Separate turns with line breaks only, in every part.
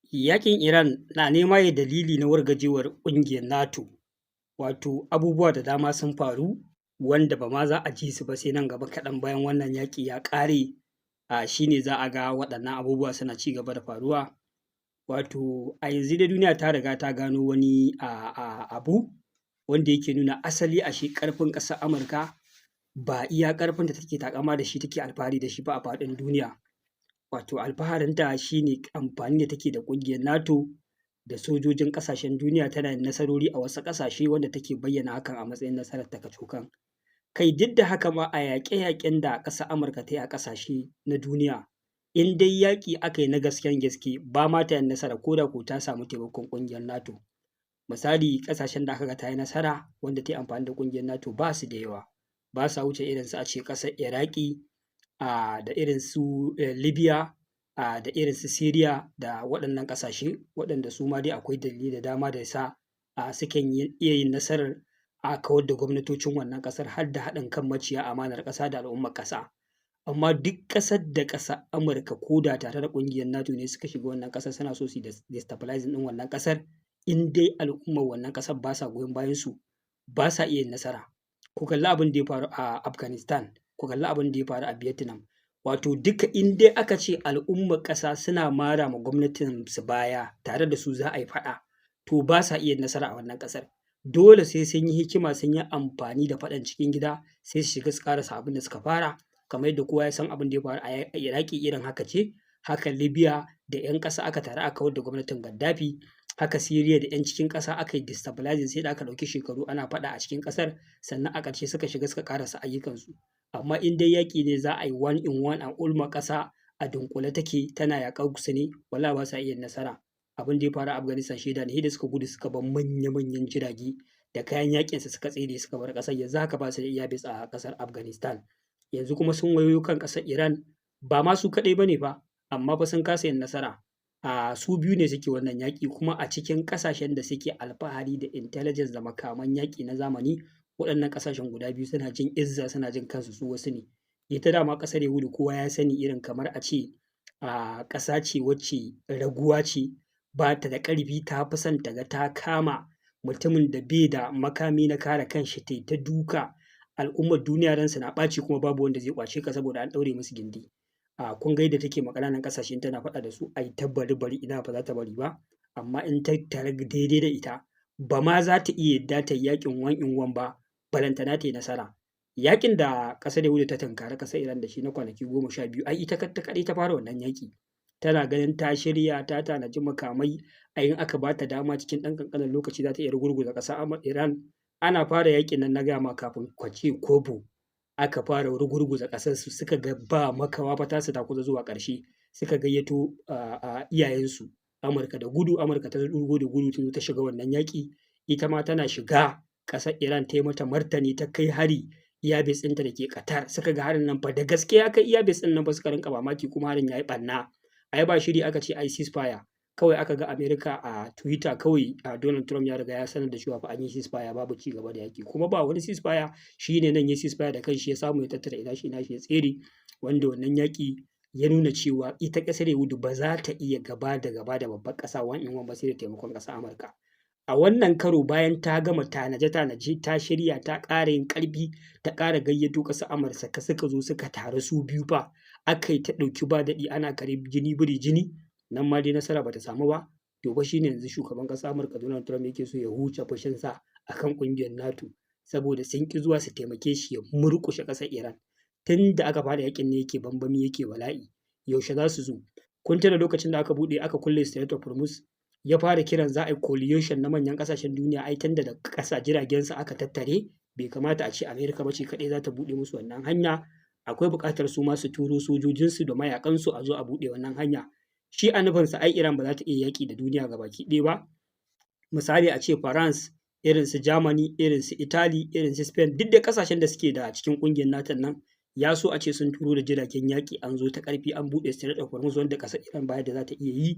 Yaƙin Iran na nema ya dalili na wargajewar ƙungiyar NATO, wato abubuwa da dama sun faru wanda ba ma za a ji su ba sai nan gaba kaɗan bayan wannan yaƙi ya ƙare, shi ne za a ga waɗannan abubuwa suna ci gaba da faruwa. Wato a yanzu dai duniya ta riga ta gano wani abu wanda yake nuna asali ashe ƙarfin ƙasar Amurka ba iya ƙarfin da take taƙama da shi take alfahari da shi ba a faɗin duniya. Wato alfaharinta shi ne amfani da take da ƙungiyar NATO da sojojin ƙasashen duniya tana yin nasarori a wasu ƙasashe wanda take bayyana hakan a matsayin nasararta kacokan. Kai duk da haka ma a yaƙe-yaƙen da ƙasar Amurka ta yi a ƙasashe na duniya, in dai yaƙi aka yi na gasken gaske ba ma ta yin nasara ko da ko ta samu taimakon ƙungiyar NATO. Misali ƙasashen da aka ga ta yi nasara wanda ta yi amfani da ƙungiyar NATO ba su da yawa, ba sa wuce irin su a ce ƙasar Iraki da irin su Libya da irin su Syria da waɗannan ƙasashe waɗanda su ma dai akwai dalilai da dama da ya sa sukan iya yin nasarar kawar da gwamnatocin wannan ƙasar har da haɗin kan maciya amanar ƙasa da al'ummar ƙasa. Amma duk ƙasar da ƙasar Amurka ko da tare da ƙungiyar NATO ne suka shiga wannan ƙasar suna so su destabilizing ɗin wannan ƙasar, in dai al'ummar wannan ƙasar ba sa goyon bayan su ba sa iya yin nasara. Ku kalli abin da ya faru a Afghanistan, ku kalli abin da ya faru a Vietnam. Wato duka in dai aka ce al'ummar ƙasa suna mara ma gwamnatin su baya tare da su za a yi faɗa, to ba sa iya nasara a wannan ƙasar. Dole sai sun yi hikima sun yi amfani da faɗan cikin gida sai su shiga su ƙarasa abin da suka fara, kamar yadda kowa ya san abin da ya faru a Iraki irin haka ce, haka Libya da 'yan ƙasa aka taru aka kawar da gwamnatin Gaddafi, haka Syria da 'yan cikin ƙasa aka yi destabilizing sai da aka ɗauki shekaru ana faɗa a cikin ƙasar sannan a ƙarshe suka shiga suka ƙarasa ayyukansu. Amma in dai yaƙi ne za a yi one in one a ulma ƙasa a dunƙule take tana yaƙar su ne, wallahi ba sa iya nasara. Abin da ya faru a Afghanistan shaida ne, da suka gudu suka bar manya-manyan jirage da kayan yaƙinsu suka tsere suka bar ƙasar, yanzu haka ba su da iya base a ƙasar Afghanistan. Yanzu kuma sun wayo kan ƙasar Iran, ba ma su kaɗai ba ne fa, amma fa sun kasa yin nasara. Su biyu ne suke wannan yaƙi kuma a cikin ƙasashen da suke alfahari da intelligence da makaman yaƙi na zamani, waɗannan ƙasashen guda biyu suna jin izza suna jin kansu su wasu ne. Ita dama ƙasar Yahudu kowa ya sani irin kamar a ce ƙasa ce wacce raguwa ce ba ta da ƙarfi, ta fi son ta ga ta kama mutumin da bai da makami na kare kanshi ta yi ta duka al'ummar duniya ransu na ɓaci kuma babu wanda zai ƙwace ka saboda an ɗaure musu gindi. Kun ga yadda take ma ƙananan ƙasashe tana faɗa da su ai ta bari ina ba za ta bari ba, amma in ta tare daidai da ita ba ma za ta iya yadda ta yi yaƙin one in one ba, balantana ta yi nasara. Yaƙin da ƙasar Yahudu ta tunkari ƙasar Iran da shi na kwanaki 12 ai ita kaɗai ta fara wannan yaƙi. Tana ganin ta shirya ta tanaji makamai, in aka ba ta dama cikin ɗan ƙanƙanin lokaci za ta iya rugurguza ƙasar Iran. Ana fara yaƙin nan na gaya ma kafin kwace kobo aka fara rugurguza ƙasarsu, suka ga ba makawa fa tasu ta kusa zuwa ƙarshe, suka gayyato iyayensu Amurka da gudu, Amurka ta rugo da gudu ta zo ta shiga wannan yaƙi. Ita ma tana shiga ƙasar Iran ta yi mata martani ta kai hari iya base ɗinta da ke Qatar, suka ga harin nan fa da gaske ya kai iya base ɗin nan fa suka rinƙa mamaki kuma harin ya yi ɓarna. Ai ba shiri aka ce ai ceasefire, kawai aka ga Amerika a Twitter kawai Donald Trump ya riga ya sanar da cewa fa an yi ceasefire babu ci gaba da yaƙi, kuma ba wani ceasefire, shi ne nan ya ceasefire da kanshi ya samu ya tattara ina shi ya tsere, wanda wannan yaƙi ya nuna cewa ita ƙasar Yahudu ba za ta iya gaba da babbar ƙasa one in one ba sai da taimakon ƙasar Amurka. A wannan karo bayan ta gama tanaje-tanaje ta shirya ta ƙara yin ƙarfi ta ƙara gayyato ƙasar Amurka suka zo suka taru su biyu fa aka yi ta ɗauki ba daɗi ana kare jini biri jini, nan ma dai nasara ba ta samu ba. To fa shi ne yanzu shugaban ƙasar Amurka Donald Trump yake so ya huce fushinsa a kan ƙungiyar NATO saboda sun ƙi zuwa su taimake shi ya murƙushe ƙasar Iran. Tun da aka fara yaƙin ne yake bambami yake bala'i, yaushe za su zo? Kun tuna lokacin da aka buɗe aka kulle Strait of Hormuz, ya fara kiran za a yi coalition na manyan ƙasashen duniya, ai tun da ƙasa jiragensa aka tattare, bai kamata a ce Amerika ba ce kaɗai za ta buɗe musu wannan hanya. Akwai buƙatar su ma su turo sojojinsu da mayaƙansu a zo a buɗe wannan hanya. Shi a nufinsa ai Iran ba za ta iya yaƙi da duniya gabaki ɗaya ba. Misali a ce France, irin su Germany, irin su Italy, irin su Spain, duk da ƙasashen da suke da cikin ƙungiyar NATO nan, ya so a ce sun turo da jiragen yaƙi an zo ta ƙarfi an buɗe Strait of Hormuz wanda ƙasar Iran ba yadda za ta iya yi.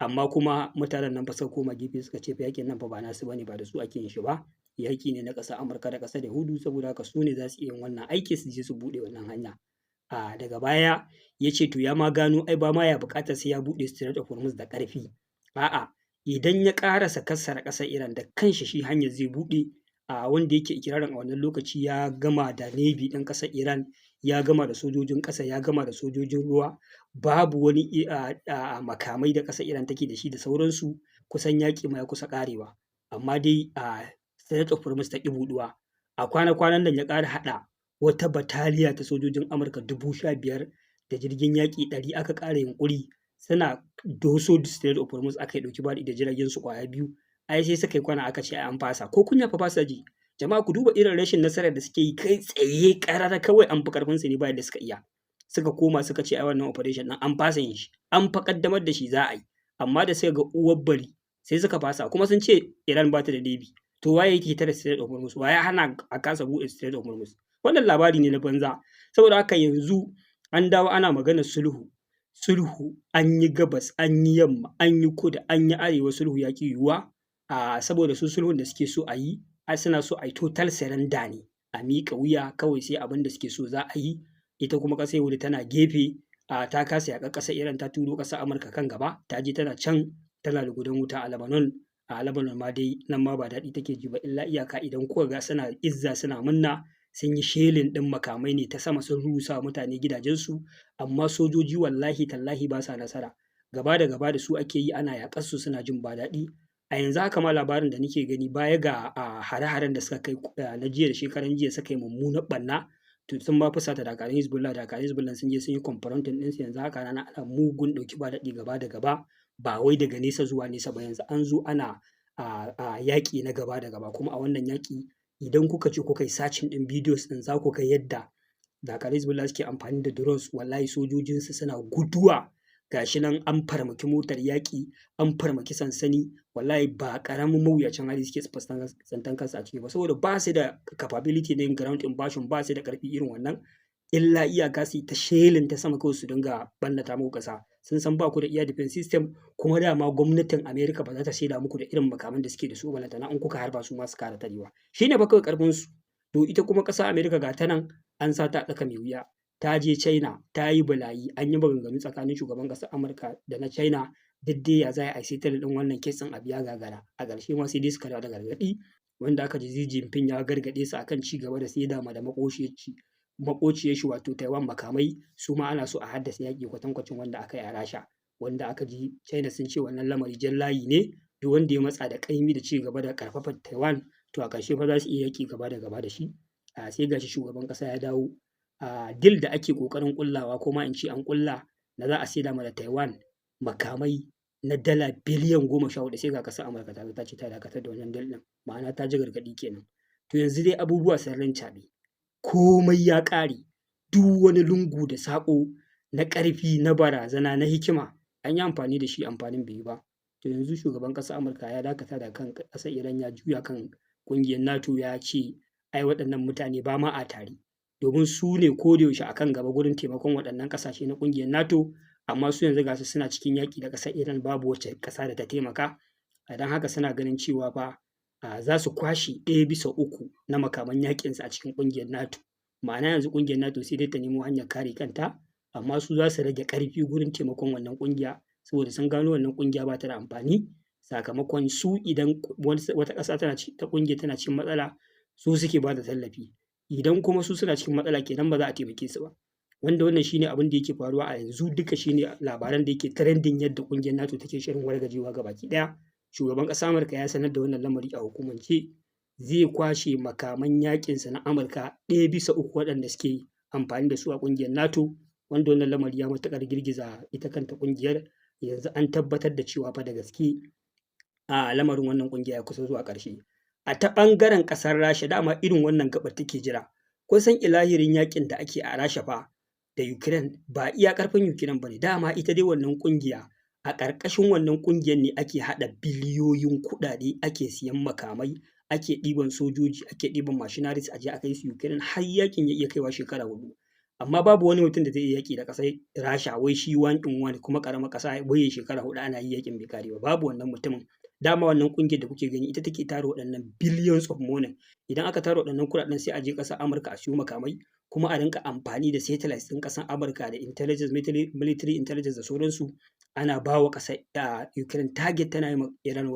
Amma kuma mutanen nan fa suka koma gefe suka ce fa yaƙin nan fa ba nasu bane, ba da su ake yin shi ba, yaƙi ne na ƙasar Amurka da ƙasar Yahudu, saboda haka su ne za su iya yin wannan aiki su je su buɗe wannan hanya. Daga baya ya ce to ya ma gano ai ba ma ya buƙatar sai ya buɗe Strait of Hormuz da ƙarfi, A'a, idan ya ƙarasa kassara ƙasar Iran da kanshi shi hanyar zai buɗe, wanda yake ikirarin a wannan lokaci ya gama da Navy ɗin ƙasar Iran, ya gama da sojojin ƙasa, ya gama da sojojin ruwa, babu wani makamai da ƙasar Iran take da shi da sauransu, kusan yaƙi ma ya kusa ƙarewa. Amma dai Strait of Hormuz ta ƙi buɗuwa. A kwana-kwanan nan ya ƙara haɗa wata bataliya ta sojojin Amurka 15,000 da jirgin yaƙi 100 aka ƙara yunƙuri suna doso Strait of Hormuz aka yi ɗauki ba daɗi da jiragen su ƙwaya 2. Ai sai suka yi kwana aka ce ai an fasa. Ko kunya fa ba sa ji. Jama'a ku duba irin rashin nasarar da suke yi kai tsaye ƙarara kawai an fi ƙarfinsu ne ba yadda suka iya. Suka koma suka ce ai wannan operation ɗin an fasa yin shi. An fa ƙaddamar da shi za a yi. Amma da suka ga uwar bari sai suka fasa kuma sun ce Iran ba ta da Navy. To waye yake tare Strait of Hormuz? Waye hana a kasa buɗe Strait of Hormuz? Wannan labari ne na banza. Saboda haka yanzu an dawo ana maganar sulhu. Sulhu an yi gabas, an yi yamma, an yi kudu, an yi arewa, sulhu ya ƙi yiwuwa. Saboda su sulhun da suke so a yi, suna so a yi total surrender ne. A miƙa wuya kawai sai abin da suke so za a yi. Ita kuma ƙasar Yahudu tana gefe, ta kasa yaƙar ƙasar Iran, ta turo ƙasar Amurka kan gaba, ta je tana can tana da gudan wuta a Lebanon. A Lebanon ma dai nan ma ba daɗi take ji ba, illa iyaka idan kuka ga suna izza suna munna, sun yi shelin ɗin makamai ne ta sama sun rusa mutane gidajensu, amma sojoji wallahi tallahi ba sa nasara. Gaba da gaba da su ake yi ana yaƙar su suna jin ba daɗi. A yanzu haka ma labarin da nake gani baya ga hare-haren da suka kai na jiya da shekaran jiya suka yi mummunar ɓanna, to sun ma fusata dakarun Hezbollah sun je sun yi confronting ɗinsu yanzu haka ana mugun ɗauki ba daɗi gaba da gaba, ba wai daga nesa zuwa nesa ba, yanzu an zo ana yaƙi na gaba da gaba. Kuma a wannan yaƙi idan kuka ce kuka yi searching ɗin videos ɗin za ku ga yadda dakarun Hezbollah suke amfani da drones, wallahi sojojinsu suna guduwa. Gashi nan an farmaki motar yaƙi, an farmaki sansani, wallahi ba ƙaramin mawuyacin hali suke tsantan kansu a ciki ba, saboda ba su da capability na yin ground invasion, ba su da ƙarfi irin wannan, illa iyaka su ta shelin ta sama kawai su dinga ɓannata muku ƙasa. Sun san ba ku da iya defense system, kuma dama gwamnatin America ba za ta shaida muku da irin makaman da suke da su balantana in kuka harba su ma su kara tarewa. Shi ne ba kawai ƙarfinsu. To ita kuma ƙasar America ga ta nan an sa ta a tsaka mai wuya. Ta je China ta yi bala'i, an yi maganganu tsakanin shugaban ƙasar Amurka da na China, duk dai ya za a yi settle ɗin wannan kes ɗin abu ya gagara. A ƙarshe ma sai dai suka dawo da gargaɗi, wanda aka ji Xi Jinping ya gargaɗe su akan ci gaba da saida ma da maƙociyar shi wato Taiwan makamai, su ma ana so a haddasa yaƙi kwatankwacin wanda aka yi a Rasha, wanda aka ji China sun ce wannan lamari jan layi ne, duk wanda ya matsa da ƙaimi da ci gaba da ƙarfafa Taiwan to a ƙarshe fa za su iya yaƙi gaba da gaba da shi. Sai gashi shugaban ƙasa ya dawo. Deal da ake ƙoƙarin ƙullawa ko ma in ce an ƙulla na za a saida ma da Taiwan makamai na dala biliyan 14, sai ga ƙasar Amurka ta ce ta dakatar da wannan deal ɗin, ma'ana ta ji gargaɗi kenan. To yanzu dai abubuwa sun rincaɓe, komai ya ƙare, duk wani lungu da saƙo na ƙarfi, na barazana, na hikima an yi amfani da shi, amfanin bai yi ba. To yanzu shugaban ƙasar Amurka ya dakata da kan ƙasar Iran, ya juya kan ƙungiyar NATO ya ce ai waɗannan mutane ba ma a tare, domin su ne ko da yaushe a kan gaba gurin taimakon waɗannan ƙasashe na ƙungiyar NATO, amma su yanzu ga su suna cikin yaƙi da ƙasar Iran, babu wacce ƙasa da ta taimaka. Don haka suna ganin cewa fa za su kwashe 1/3 na makaman yaƙinsu a cikin ƙungiyar NATO. Ma'ana yanzu ƙungiyar NATO sai dai ta nemo hanyar kare kanta, amma su za su rage ƙarfi gurin taimakon wannan ƙungiya, saboda sun gano wannan ƙungiya ba ta da amfani. Sakamakon su idan wata ƙasa ta ƙungiyar tana cikin matsala, su suke ba da tallafi. Idan kuma su suna cikin matsala kenan ba za a taimake su ba. Wanda wannan shine abin da yake faruwa a yanzu, duka shine labaran da yake trending yadda ƙungiyar NATO take shirin wargajewa gabaki ɗaya. Shugaban ƙasar Amurka ya sanar da wannan lamari a hukumance, zai kwashe makaman yaƙinsa na Amurka 1/3 waɗanda suke amfani da su a ƙungiyar NATO, wanda wannan lamari ya matuƙar girgiza ita kanta ƙungiyar. Yanzu an tabbatar da cewa fa da gaske lamarin wannan ƙungiya ya kusa zuwa ƙarshe. A ta ɓangaren ƙasar Rasha dama irin wannan gaɓar take jira. Kun san ilahirin yaƙin da ake a Rasha fa da Ukraine ba iya ƙarfin Ukraine ba ne, dama ita dai wannan ƙungiya, a ƙarƙashin wannan ƙungiyar ne ake haɗa biliyoyin kuɗaɗe, ake siyan makamai, ake ɗiban sojoji, ake ɗiban machineries a je a kai su Ukraine, har yaƙin ya iya kaiwa shekara 4. Amma babu wani mutum da zai iya yaƙi da ƙasar Rasha wai shi 1-in-1 kuma ƙaramar ƙasa wai ya shekara 4 ana yi yaƙin bai ƙare ba, babu wannan mutumin. Dama wannan ƙungiyar da kuke gani ita take tara waɗannan billions of money. Idan aka tara waɗannan kuɗaɗen sai a je ƙasar Amurka a siyo makamai, kuma a rinka amfani da satellites ɗin ƙasar Amurka da intelligence, military intelligence da sauransu, ana ba wa ƙasar Ukraine target tana yi ma Iran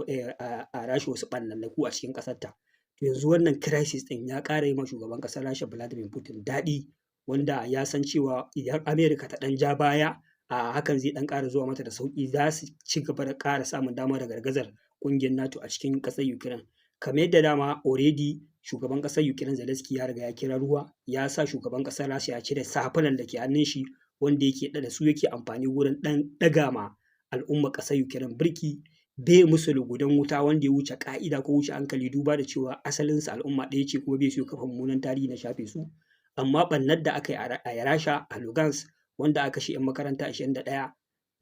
Rasha wasu ɓannannaku a cikin ƙasarta. To yanzu wannan crisis ɗin ya ƙara yi ma shugaban ƙasar Rasha Vladimir Putin daɗi, wanda ya san cewa idan Amerika ta ɗan ja baya hakan zai ɗan ƙara zuwa mata da sauƙi, za su ci gaba da ƙara samun damar ragargazar ƙungiyar NATO a cikin ƙasar Ukraine. Kamar yadda dama already shugaban ƙasar Ukraine Zelensky ya riga ya kira ruwa, ya sa shugaban ƙasar Rasha ya cire safunan da ke hannun shi wanda yake da su yake amfani wurin ɗan ɗaga ma al'ummar ƙasar Ukraine birki, bai musu lugudan wuta wanda ya wuce ƙa'ida ko wuce hankali, duba da cewa asalinsu al'umma ɗaya ce kuma bai so ya kafa mummunan tarihi na shafe su. Amma ɓannar da aka yi a Rasha a Lugansk wanda aka kashe 'yan makaranta 21,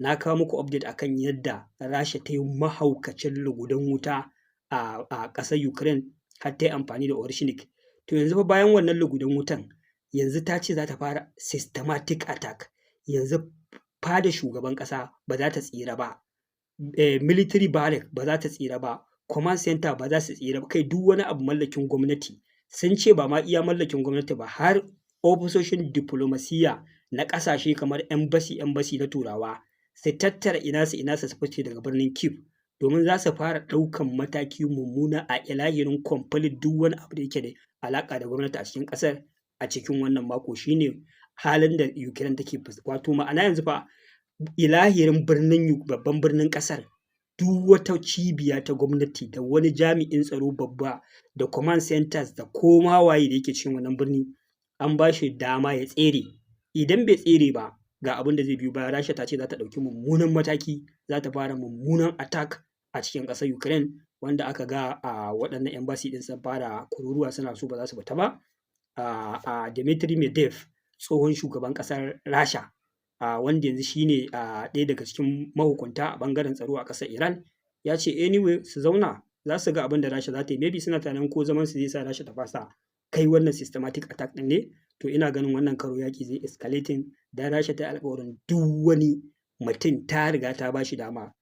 na kawo muku update akan yadda Rasha ta yi mahaukacin lugudan wuta a ƙasar Ukraine har ta yi amfani da Orishnik. To yanzu fa bayan wannan lugudan wutan, yanzu ta ce za ta fara systematic attack. Yanzu fada shugaban ƙasa ba za ta tsira ba, military barrack ba za ta tsira ba, command center ba za su tsira ba, kai duk wani abu mallakin gwamnati. Sun ce ba ma iya mallakin gwamnati ba, har ofisoshin diplomasiya na ƙasashe kamar embassy na Turawa su tattara ina su fice daga birnin Kyiv, domin za su fara ɗaukan mataki mummuna a ilahirin complete duk wani abu da yake da alaƙa da gwamnati a cikin ƙasar a cikin wannan mako. Shine halin da Ukraine take wato ma'ana yanzu fa ilahirin babban birnin ƙasar, duk wata cibiya ta gwamnati da wani jami'in tsaro babba da command centers da koma waye da yake cikin wannan birni an ba shi dama ya tsere. Idan bai tsere ba, ga abin da zai biyo baya. Rasha ta ce za ta ɗauki mummunan mataki, za ta fara mummunan attack a cikin ƙasar Ukraine, wanda aka ga waɗannan embassy ɗin sun fara kururuwa suna so ba za su fita ba. Dmitry Medvedev, tsohon shugaban ƙasar Rasha, wanda yanzu shine ɗaya daga cikin mahukunta a ɓangaren tsaro a ƙasar Iran, ya ce anyway su zauna za su ga abin da Rasha za ta yi. Maybe suna tunanin ko zaman su zai sa Rasha ta fasa kai wannan systematic attack ɗin ne. To ina ganin wannan karo yaƙi zai escalating, dan Rasha ta yi alƙawarin duk wani mutum ta riga ta ba shi dama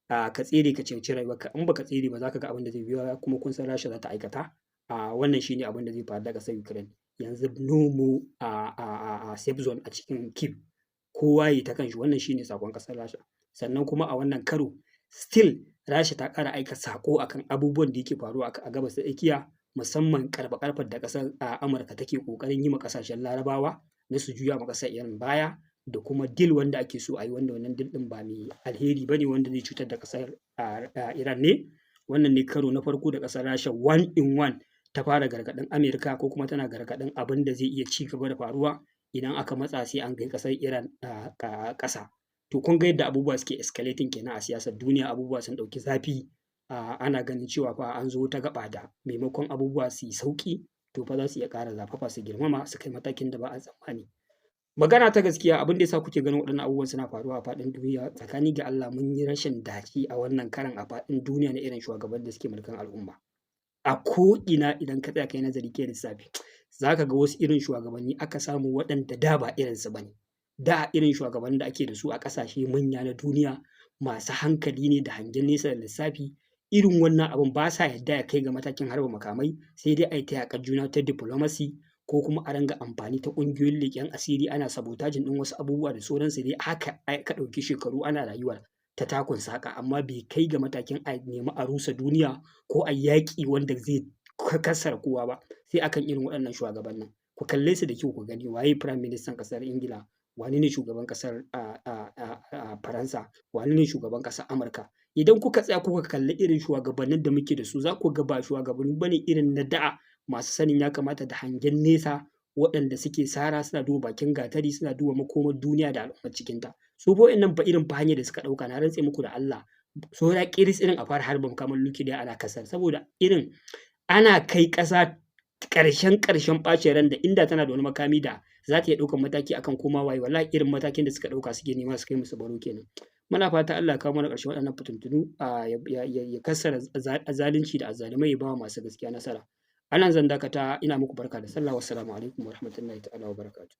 ka tsere ka ceci rayuwarka, in baka tsere ba za ka ga abin da zai biyo, kuma kun san Rasha za ta aikata. Wannan shine abin da zai faru da ƙasar Ukraine. Yanzu no more safe zone a cikin Kyiv, kowa yi ta kanshi. Wannan shine sakon ƙasar Rasha. Sannan kuma a wannan karo still Rasha ta ƙara aika sako akan abubuwan da yake faruwa a gabas ta tsakiya, musamman karfa-karfar da ƙasar Amurka take ƙoƙarin yi ma ƙasashen Larabawa na su juya ma ƙasar Iran baya, da kuma deal wanda ake so a yi, wanda wannan deal ɗin ba mai alheri ba ne, wanda zai cutar da ƙasar Iran ne. Wannan ne karo na farko da ƙasar Rasha 1-in-1 ta fara gargaɗin Amerika, ko kuma tana gargaɗin abin da zai iya ci gaba da faruwa idan aka matsa sai an kai ƙasar Iran ƙasa. To kun ga yadda abubuwa suke escalating kenan a siyasar duniya, abubuwa sun ɗauki zafi. Ana ganin cewa fa an zo ta gaba da maimakon abubuwa su yi sauƙi, to fa za su iya ƙara zafafa, su girmama, su kai matakin da ba a tsammani. Magana ta gaskiya, abin da yasa kuke ganin waɗannan abubuwan suna faruwa a faɗin duniya, tsakani ga Allah mun yi rashin dace a wannan karan a faɗin duniya na irin shugaban da suke mulkan al'umma. A ko'ina idan ka tsaya kai nazari kai lissafi, za ka ga wasu irin shugabanni aka samu waɗanda da ba irinsu ba ne. Da irin shugabannin da ake da su a ƙasashe manya na duniya masu hankali ne da hangen nesa da lissafi. Irin wannan abin ba sa yadda ya kai ga matakin harba makamai, sai dai a yi ta yaƙar juna ta diplomacy, ko kuma a ranga amfani ta ƙungiyoyin leƙen asiri ana sabotajin ɗin wasu abubuwa da sauransu. Dai haka ka ɗauki shekaru ana rayuwa ta takun saƙa, amma bai kai ga matakin a nemi a rusa duniya ko a yaƙi wanda zai kassara kowa ba, sai akan irin waɗannan shugabannin. Ku kalle su da kyau ku gani, waye Prime Minister ƙasar Ingila, wani ne shugaban ƙasar Faransa, wani ne shugaban ƙasar Amurka. Idan kuka tsaya kuka kalli irin shugabannin da muke da su, za ku ga ba shugabanni bane irin na da masu sanin ya kamata da hangen nesa, waɗanda suke sara suna duba bakin gatari, suna duba makomar duniya da al'ummar cikinta. Su fa wa'innan ba irin fa hanyar da suka ɗauka, na rantse muku da Allah, saura ƙiris irin a fara harbin makaman nukiliya ana kasar, saboda irin ana kai ƙasa ƙarshen ɓacin ran da inda tana da wani makami da za ta iya ɗaukar mataki akan koma waye, wallahi irin matakin da suka ɗauka suke nema su kai musu baro kenan. Muna fata Allah ya kawo mana ƙarshen waɗannan fitintunu, ya kassara zalunci da azzalumai, ya ba wa masu gaskiya nasara. A nan zan dakata, ina muku barka da sallah. Wassalamu alaikum warahmatullahi ta'ala wabarakatuh.